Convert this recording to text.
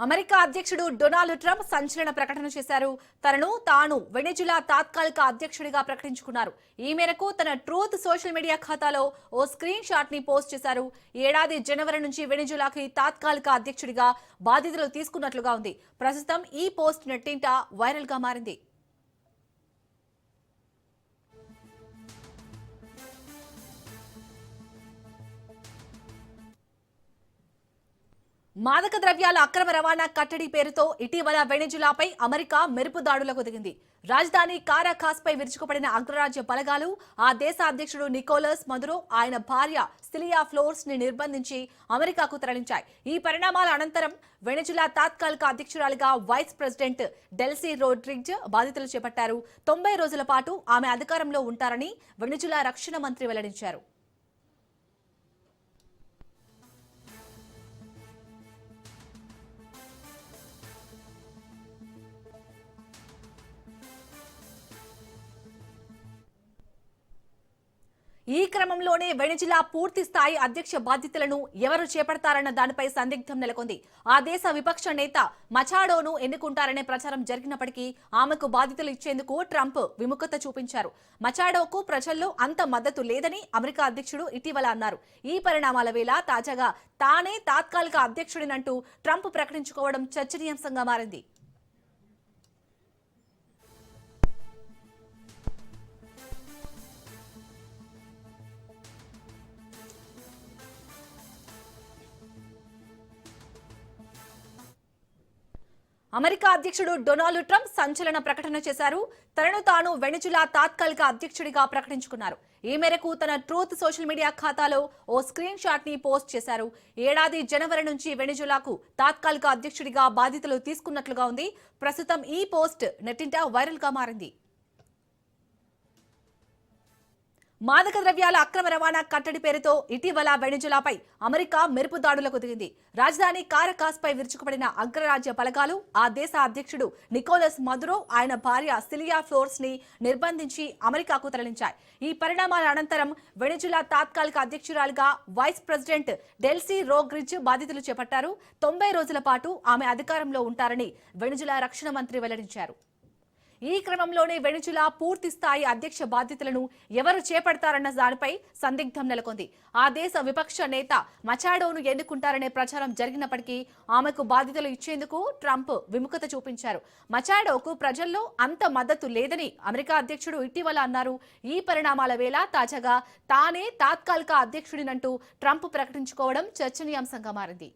America అధ్యక్షుడు Donald Trump సంచలన ప్రకటన చేశారు. తనను తాను వెనెజులా తాత్కాలిక అధ్యక్షుడిగా ప్రకటించుకున్నారు. ఈ మేరకు తన ట్రూత్ సోషల్ మీడియా ఖాతాలో ఓ స్క్రీన్ షాట్ ని పోస్ట్ చేశారు. ఏడాది జనవరి నుంచి వెనెజులాకి తాత్కాలిక అధ్యక్షుడిగా బాధ్యతలు తీసుకున్నట్లుగా ఉంది. ప్రస్తుతం ఈ పోస్ట్ నెట్టింట వైరల్ గా మారింది. మాదక ద్రవ్యాల అక్రమ రవాణా కట్టడి పేరుతో ఇటీవల వెనెజులాపై అమెరికా మెరుపు దాడులకు దిగింది. రాజధాని కారాకాస్ పై విరుచుకుపడిన అగ్రరాజ్య బలగాలు ఆ దేశ అధ్యక్షుడు నికోలస్ మదురో, ఆయన భార్య సిలియా ఫ్లోర్స్ ని నిర్బంధించి అమెరికాకు తరలించాయి. ఈ పరిణామాల అనంతరం వెనెజులా తాత్కాలిక అధ్యక్షురాలిగా వైస్ ప్రెసిడెంట్ డెల్సీ రోడ్రిగ్జ్ బాధ్యతలు చేపట్టారు. 90 రోజుల పాటు ఆమె అధికారంలో ఉంటారని వెనెజులా రక్షణ మంత్రి వెల్లడించారు. ఈ క్రమంలోనే వెనెజులా పూర్తి స్థాయి అధ్యక్ష బాధ్యతలను ఎవరు చేపడతారన్న దానిపై సందిగ్ధం నెలకొంది. ఆ దేశ విపక్ష నేత మచాడోను ఎన్నుకుంటారనే ప్రచారం జరిగినప్పటికీ ఆమెకు బాధ్యతలు ఇచ్చేందుకు ట్రంప్ విముఖత చూపించారు. మచాడోకు ప్రజల్లో అంత మద్దతు లేదని అమెరికా అధ్యక్షుడు ఇటీవల అన్నారు. ఈ పరిణామాల వేళ తాజాగా తానే తాత్కాలిక అధ్యక్షుడినంటూ ట్రంప్ ప్రకటించుకోవడం చర్చనీయాంశంగా మారింది. అమెరికా అధ్యక్షుడు డొనాల్డ్ ట్రంప్ సంచలన ప్రకటన చేశారు. తనను తాను వెనెజులా తాత్కాలిక అధ్యక్షుడిగా ప్రకటించుకున్నారు. ఈ మేరకు తన ట్రూత్ సోషల్ మీడియా ఖాతాలో ఓ స్క్రీన్ షాట్ ని పోస్ట్ చేశారు. ఏడాది జనవరి నుంచి వెనెజులాకు తాత్కాలిక అధ్యక్షుడిగా బాధ్యతలు తీసుకున్నట్లుగా ఉంది. ప్రస్తుతం ఈ పోస్ట్ నెట్టింట వైరల్ గా మారింది. మాదక ద్రవ్యాల అక్రమ రవాణా కట్టడి పేరుతో ఇటీవల వెనెజులాపై అమెరికా మెరుపు దాడులకు దిగింది. రాజధాని కారకాస్ పై విరుచుకుపడిన అగ్రరాజ్య బలగాలు ఆ దేశ అధ్యక్షుడు నికోలస్ మదురో, ఆయన భార్య సిలియా ఫ్లోర్స్ ని నిర్బంధించి అమెరికాకు తరలించాయి. ఈ పరిణామాల అనంతరం వెనెజులా తాత్కాలిక అధ్యక్షురాలిగా వైస్ ప్రెసిడెంట్ డెల్సీ రోడ్రిగ్జ్ బాధ్యతలు చేపట్టారు. 90 రోజుల పాటు ఆమె అధికారంలో ఉంటారని వెనెజులా రక్షణ మంత్రి వెల్లడించారు. ఈ క్రమంలోనే వెనెజులా పూర్తి స్థాయి అధ్యక్ష బాధ్యతలను ఎవరు చేపడతారన్న దానిపై సందిగ్ధం నెలకొంది. ఆ దేశ విపక్ష నేత మచాడోను ఎన్నుకుంటారనే ప్రచారం జరిగినప్పటికీ ఆమెకు బాధ్యతలు ఇచ్చేందుకు ట్రంప్ విముఖత చూపించారు. మచాడోకు ప్రజల్లో అంత మద్దతు లేదని అమెరికా అధ్యక్షుడు ఇటీవల అన్నారు. ఈ పరిణామాల వేళ తాజాగా తానే తాత్కాలిక అధ్యక్షుడినంటూ ట్రంప్ ప్రకటించుకోవడం చర్చనీయాంశంగా మారింది.